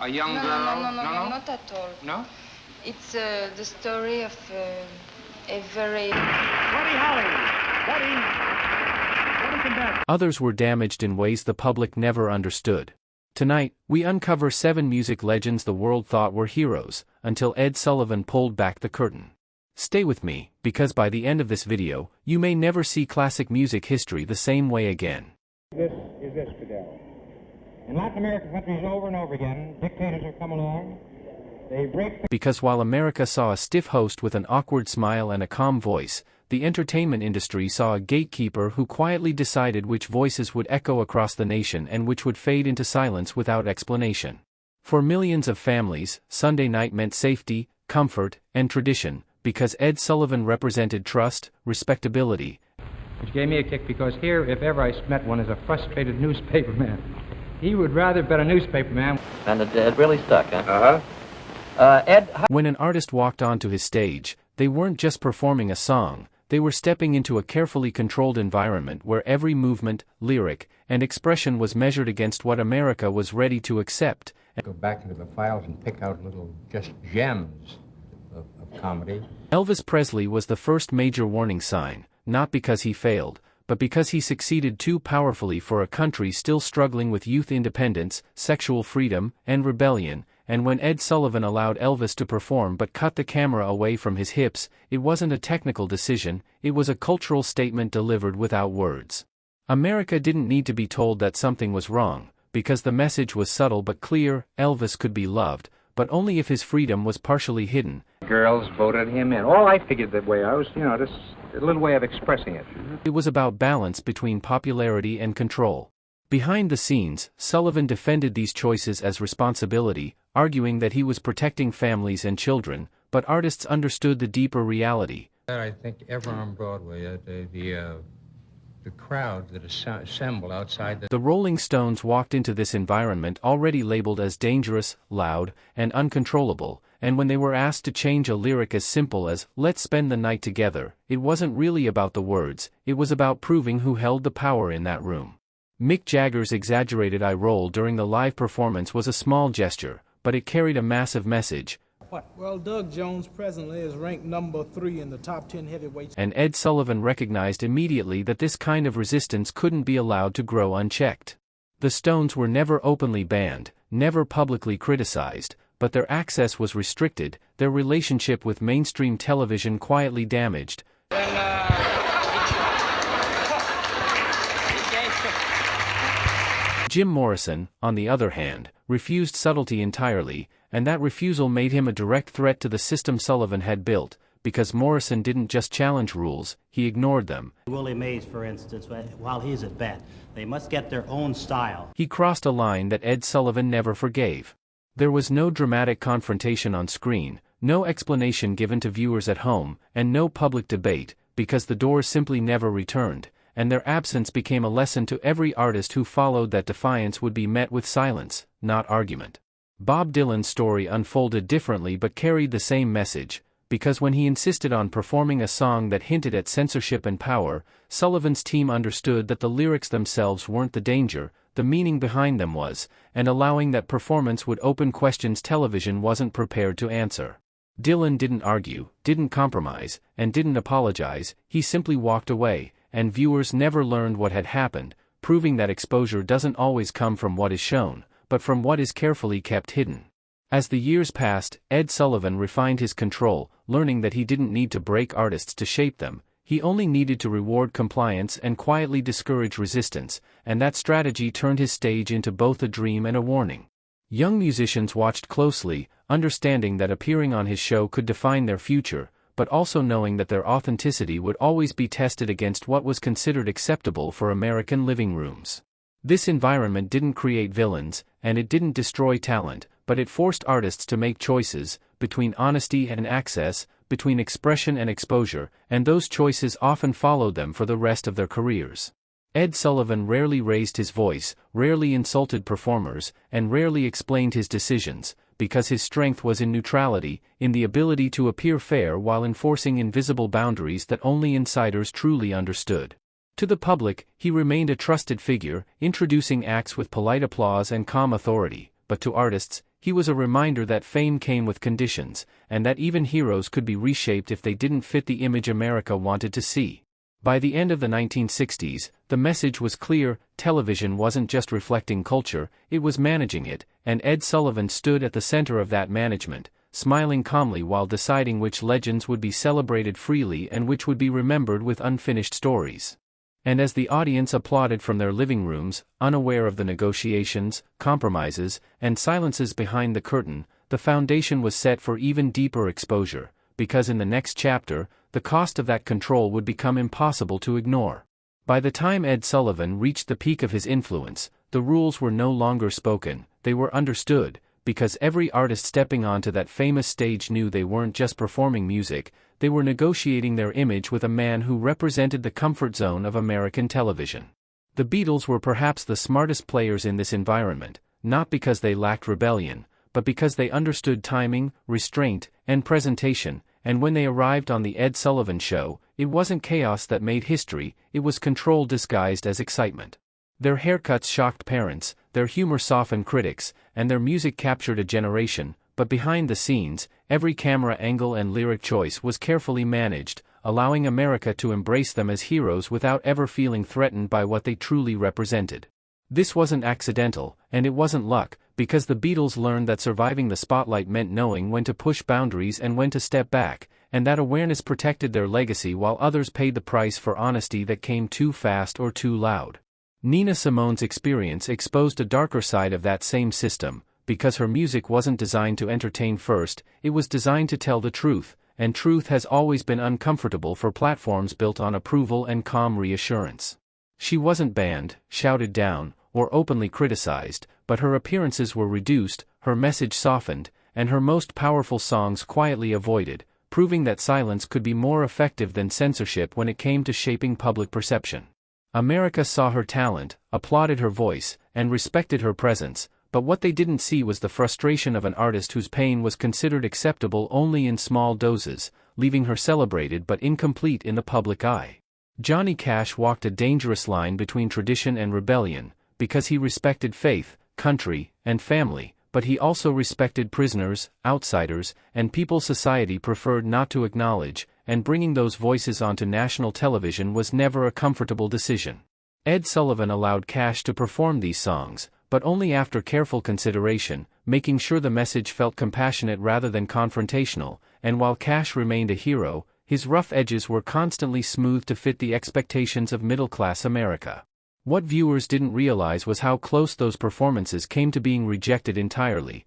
a young No, girl? no, not at all. No? It's the story of a very... Buddy Holly! Buddy! Others were damaged in ways the public never understood. Tonight, we uncover 7 music legends the world thought were heroes, until Ed Sullivan pulled back the curtain. Stay with me, because by the end of this video, you may never see classic music history the same way again. This is this, Fidel. In Latin American countries over and over again, dictators have come along. They break the... Because while America saw a stiff host with an awkward smile and a calm voice, the entertainment industry saw a gatekeeper who quietly decided which voices would echo across the nation and which would fade into silence without explanation. For millions of families, Sunday night meant safety, comfort, and tradition, because Ed Sullivan represented trust, respectability. Which gave me a kick because here, if ever I met one, is a frustrated newspaperman. He would rather bet a newspaperman. And it really stuck, huh? Uh-huh. Ed... When an artist walked onto his stage, they weren't just performing a song, they were stepping into a carefully controlled environment where every movement, lyric, and expression was measured against what America was ready to accept. Go back into the files and pick out little just gems of comedy. Elvis Presley was the first major warning sign, not because he failed, but because he succeeded too powerfully for a country still struggling with youth independence, sexual freedom, and rebellion. And when Ed Sullivan allowed Elvis to perform but cut the camera away from his hips, it wasn't a technical decision, it was a cultural statement delivered without words. America didn't need to be told that something was wrong, because the message was subtle but clear: Elvis could be loved, but only if his freedom was partially hidden. Girls voted him in. Oh, I figured that way. I was, just a little way of expressing it. It was about balance between popularity and control. Behind the scenes, Sullivan defended these choices as responsibility, arguing that he was protecting families and children, but artists understood the deeper reality. I think ever on Broadway, the crowd that assembled outside The Rolling Stones walked into this environment already labeled as dangerous, loud, and uncontrollable, and when they were asked to change a lyric as simple as, "Let's spend the night together," it wasn't really about the words, it was about proving who held the power in that room. Mick Jagger's exaggerated eye roll during the live performance was a small gesture, but it carried a massive message. Well, Doug Jones presently is ranked number 3 in the top 10 heavyweights. And Ed Sullivan recognized immediately that this kind of resistance couldn't be allowed to grow unchecked. The Stones were never openly banned, never publicly criticized, but their access was restricted, their relationship with mainstream television quietly damaged. Jim Morrison, on the other hand, refused subtlety entirely, and that refusal made him a direct threat to the system Sullivan had built, because Morrison didn't just challenge rules, he ignored them. Willie Mays, for instance, while he's at bat, they must get their own style. He crossed a line that Ed Sullivan never forgave. There was no dramatic confrontation on screen, no explanation given to viewers at home, and no public debate, because the doors simply never returned, and their absence became a lesson to every artist who followed that defiance would be met with silence, not argument. Bob Dylan's story unfolded differently but carried the same message, because when he insisted on performing a song that hinted at censorship and power, Sullivan's team understood that the lyrics themselves weren't the danger, the meaning behind them was, and allowing that performance would open questions television wasn't prepared to answer. Dylan didn't argue, didn't compromise, and didn't apologize, he simply walked away, and viewers never learned what had happened, proving that exposure doesn't always come from what is shown, but from what is carefully kept hidden. As the years passed, Ed Sullivan refined his control, learning that he didn't need to break artists to shape them, he only needed to reward compliance and quietly discourage resistance, and that strategy turned his stage into both a dream and a warning. Young musicians watched closely, understanding that appearing on his show could define their future, but also knowing that their authenticity would always be tested against what was considered acceptable for American living rooms. This environment didn't create villains, and it didn't destroy talent, but it forced artists to make choices, between honesty and access, between expression and exposure, and those choices often followed them for the rest of their careers. Ed Sullivan rarely raised his voice, rarely insulted performers, and rarely explained his decisions, because his strength was in neutrality, in the ability to appear fair while enforcing invisible boundaries that only insiders truly understood. To the public, he remained a trusted figure, introducing acts with polite applause and calm authority, but to artists, He was a reminder that fame came with conditions, and that even heroes could be reshaped if they didn't fit the image America wanted to see. By the end of the 1960s, the message was clear: television wasn't just reflecting culture, it was managing it, and Ed Sullivan stood at the center of that management, smiling calmly while deciding which legends would be celebrated freely and which would be remembered with unfinished stories. And as the audience applauded from their living rooms, unaware of the negotiations, compromises, and silences behind the curtain, the foundation was set for even deeper exposure, because in the next chapter, the cost of that control would become impossible to ignore. By the time Ed Sullivan reached the peak of his influence, the rules were no longer spoken, they were understood, because every artist stepping onto that famous stage knew they weren't just performing music, they were negotiating their image with a man who represented the comfort zone of American television. The Beatles were perhaps the smartest players in this environment, not because they lacked rebellion, but because they understood timing, restraint, and presentation, and when they arrived on the Ed Sullivan Show, it wasn't chaos that made history, it was control disguised as excitement. Their haircuts shocked parents, their humor softened critics, and their music captured a generation, but behind the scenes, every camera angle and lyric choice was carefully managed, allowing America to embrace them as heroes without ever feeling threatened by what they truly represented. This wasn't accidental, and it wasn't luck, because the Beatles learned that surviving the spotlight meant knowing when to push boundaries and when to step back, and that awareness protected their legacy while others paid the price for honesty that came too fast or too loud. Nina Simone's experience exposed a darker side of that same system, because her music wasn't designed to entertain first, it was designed to tell the truth, and truth has always been uncomfortable for platforms built on approval and calm reassurance. She wasn't banned, shouted down, or openly criticized, but her appearances were reduced, her message softened, and her most powerful songs quietly avoided, proving that silence could be more effective than censorship when it came to shaping public perception. America saw her talent, applauded her voice, and respected her presence, but what they didn't see was the frustration of an artist whose pain was considered acceptable only in small doses, leaving her celebrated but incomplete in the public eye. Johnny Cash walked a dangerous line between tradition and rebellion, because he respected faith, country, and family, but he also respected prisoners, outsiders, and people society preferred not to acknowledge, and bringing those voices onto national television was never a comfortable decision. Ed Sullivan allowed Cash to perform these songs, but only after careful consideration, making sure the message felt compassionate rather than confrontational, and while Cash remained a hero, his rough edges were constantly smoothed to fit the expectations of middle-class America. What viewers didn't realize was how close those performances came to being rejected entirely,